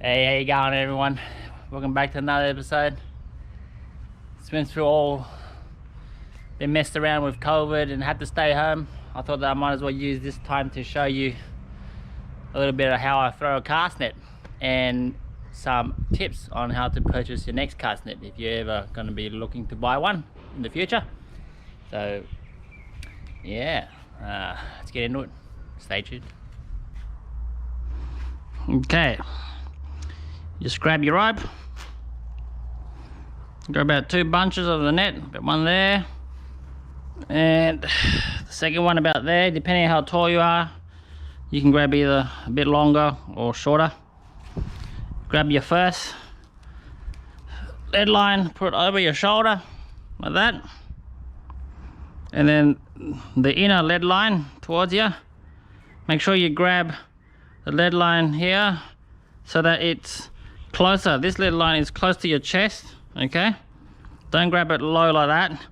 Hey, how you going, everyone? Welcome back to another episode. It's been messed around with COVID and had to stay home. I thought that I might as well use this time to show you a little bit of how I throw a cast net and some tips on how to purchase your next cast net if you're ever going to be looking to buy one in the future. So yeah, let's get into it. Stay tuned. Okay, just grab your rope, go about 2 bunches of the net, about one there and the second one about there. Depending on how tall you are, you can grab either a bit longer or shorter. Grab your first lead line, put it over your shoulder like that, and then the inner lead line towards you. Make sure you grab the lead line here so that it's closer. This lead line is close to your chest, okay? Don't grab it low like that.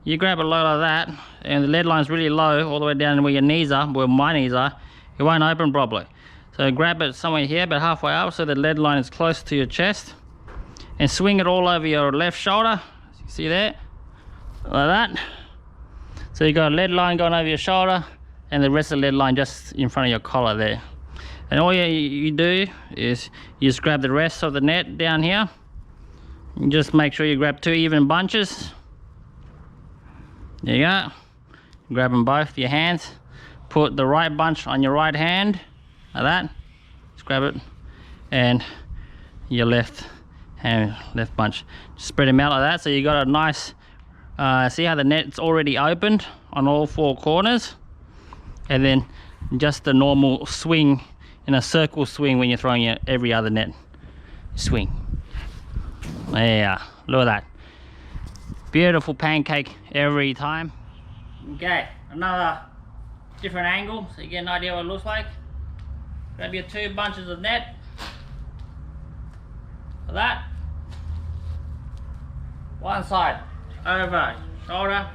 You grab it low like that and the lead line is really low all the way down where your knees are, where my knees are, it won't open properly. So grab it somewhere here, about halfway up, so the lead line is close to your chest, and swing it all over your left shoulder. As you see there, like that. So you got a lead line going over your shoulder and the rest of the lead line just in front of your collar there. And all you do is you just grab the rest of the net down here. And just make sure you grab 2 even bunches. There you go. Grab them both with your hands. Put the right bunch on your right hand, like that. Just grab it. And your left hand, left bunch. Just spread them out like that. So you got a nice, see how the net's already opened on all 4 corners. And then just the normal swing, in a circle swing when you're throwing every other net. Swing. Yeah, look at that. Beautiful pancake every time. Okay, another different angle so you get an idea what it looks like. Grab your 2 bunches of net. For that. One side over, shoulder,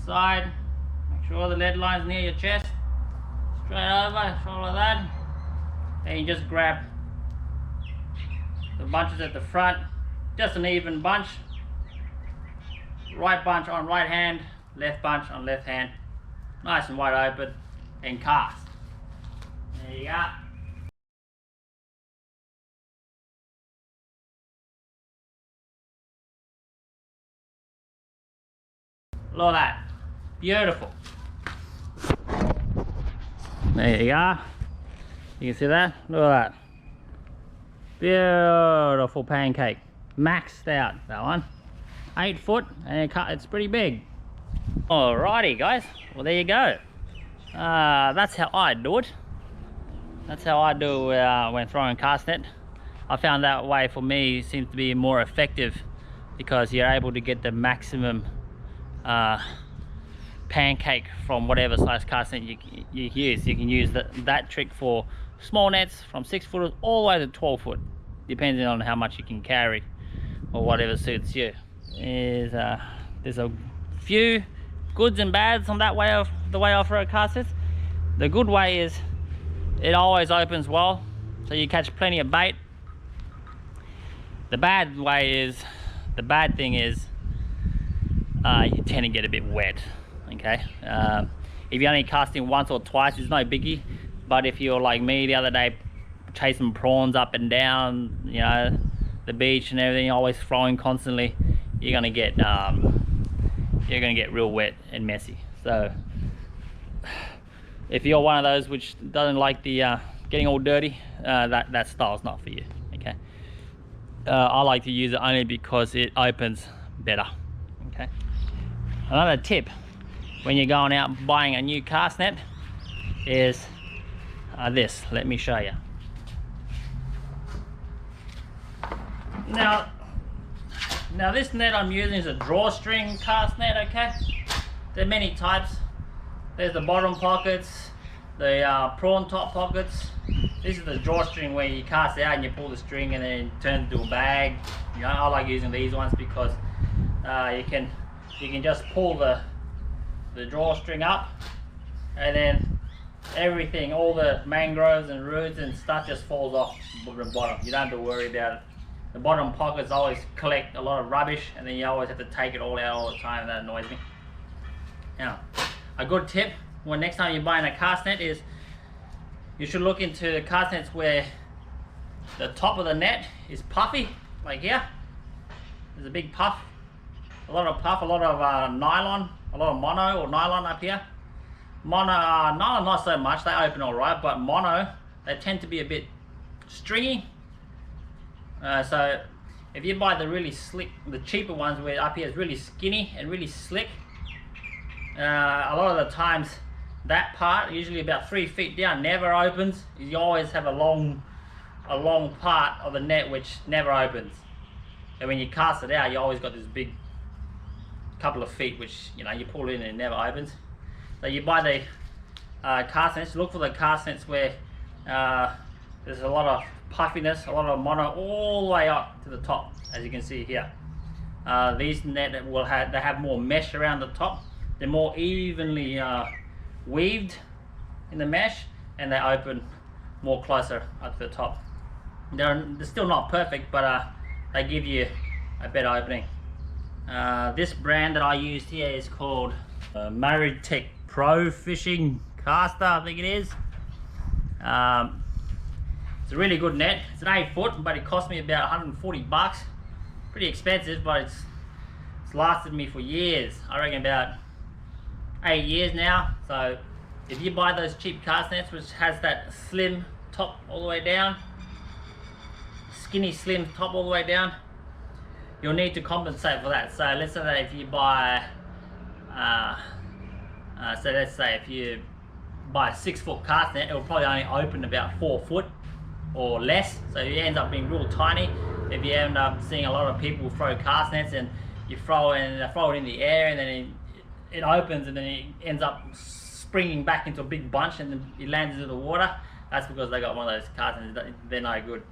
side. Make sure the lead line's near your chest. Straight over, shoulder like that. Then you just grab the bunches at the front, just an even bunch. Right bunch on right hand, left bunch on left hand. Nice and wide open, and cast. There you go. Look at that. Beautiful. There you go. You can see that? Look at that. Beautiful pancake. Maxed out, that one. 8 foot, and it's pretty big. Alrighty, guys. Well, there you go. That's how I do it. That's how I do when throwing cast net. I found that way for me seems to be more effective because you're able to get the maximum pancake from whatever size cast net you use. You can use that trick for small nets from 6 footers all the way to 12 foot, depending on how much you can carry or whatever suits you. There's a few goods and bads on that way of the way I throw cast nets. The good way is it always opens well, so you catch plenty of bait. The bad thing is you tend to get a bit wet. Okay, if you're only casting once or twice, it's no biggie. But if you're like me the other day, chasing prawns up and down, you know, the beach and everything, always throwing constantly, you're gonna get real wet and messy. So if you're one of those which doesn't like the getting all dirty, that style's not for you. Okay, I like to use it only because it opens better. Okay, another tip when you're going out buying a new cast net is this. Let me show you. Now this net I'm using is a drawstring cast net. Okay, there are many types. There's the bottom pockets, the prawn top pockets. This is the drawstring where you cast it out and you pull the string and then it turns into a bag. You know, I like using these ones because you can just pull the drawstring up and then everything, all the mangroves and roots and stuff just falls off the bottom. You don't have to worry about it. The bottom pockets always collect a lot of rubbish, and then you always have to take it all out all the time, and that annoys me. Now, a good tip when next time you're buying a cast net is you should look into cast nets where the top of the net is puffy, like here. There's a big puff, a lot of nylon, a lot of mono or nylon up here. Nylon not so much, they open all right, but mono, they tend to be a bit stringy. So if you buy the really slick, the cheaper ones where up here is really skinny and really slick, a lot of the times that part, usually about 3 feet down, never opens. You always have a long part of the net which never opens. And when you cast it out, you always got this big couple of feet which, you know, you pull in and it never opens. So you buy the cast nets, look for the cast nets where there's a lot of puffiness, a lot of mono all the way up to the top, as you can see here. These net they have more mesh around the top. They're more evenly weaved in the mesh, and they open more closer up to the top. They're still not perfect, but they give you a better opening. This brand that I used here is called Maritech Pro Fishing Caster, I think it is. It's a really good net. It's an 8 foot, but it cost me about 140 bucks. Pretty expensive, but it's lasted me for years. I reckon about 8 years now. So if you buy those cheap cast nets which has that slim top all the way down, skinny slim top all the way down, you'll need to compensate for that. So let's say that if you buy let's say if you buy a 6 foot cast net, it will probably only open about 4 foot or less, so it ends up being real tiny. If you end up seeing a lot of people throw cast nets and you throw it in the air, and then it opens, and then it ends up springing back into a big bunch, and then it lands into the water, that's because they got one of those cast nets. They're no good.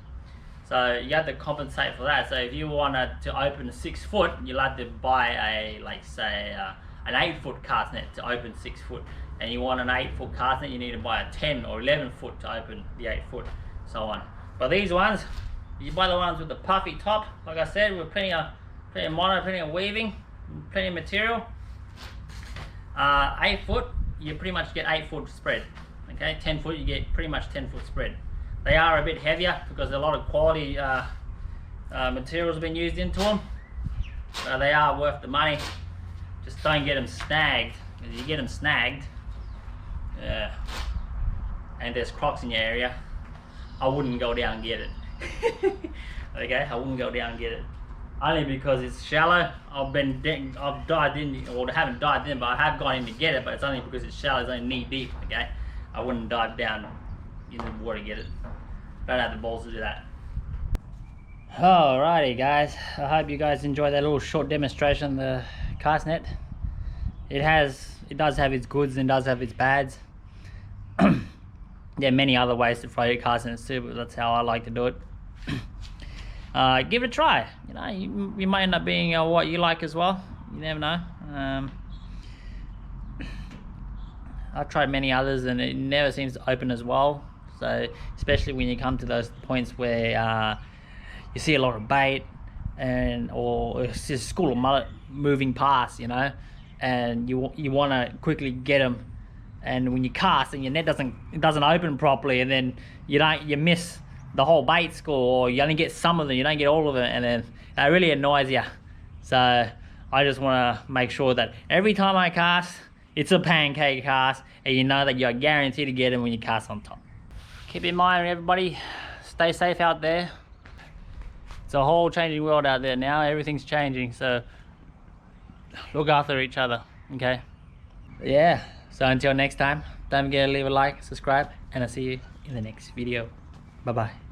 So you have to compensate for that. So if you wanted to open a 6 foot, you'll have to buy an 8 foot cast net to open 6 foot, and you want an 8 foot cast net, you need to buy a 10 or 11 foot to open the 8 foot, so on. But these ones, you buy the ones with the puffy top, like I said, with plenty of mono, plenty of weaving, plenty of material. 8 foot, you pretty much get 8 foot spread. Okay, 10 foot, you get pretty much 10 foot spread. They are a bit heavier because a lot of quality materials have been used into them. So they are worth the money. Just don't get them snagged. If you get them snagged, and there's crocs in your area, I wouldn't go down and get it. Okay, I wouldn't go down and get it. Only because it's shallow. I've dived in, or haven't dived in, but I have gone in to get it, but it's only because it's shallow, it's only knee deep, okay? I wouldn't dive down in the water to get it. Don't have the balls to do that. Alrighty guys, I hope you guys enjoyed that little short demonstration of the cast net. It does have its goods and does have its bads. There are many other ways to throw your cast nets too, but that's how I like to do it. Give it a try. You know, you might end up being what you like as well. You never know. I've tried many others and it never seems to open as well. So especially when you come to those points where you see a lot of bait or it's just a school of mullet moving past, you know, and you want to quickly get them, and when you cast and your net doesn't open properly, and then you miss the whole bait score, or you only get some of them, you don't get all of it, and then that really annoys you. So I just want to make sure that every time I cast, it's a pancake cast, and you know that you're guaranteed to get them when you cast on top. Keep in mind, everybody, stay safe out there. It's a whole changing world out there now. Everything's changing, so look after each other, okay? Yeah, so until next time, don't forget to leave a like, subscribe, and I'll see you in the next video. Bye bye.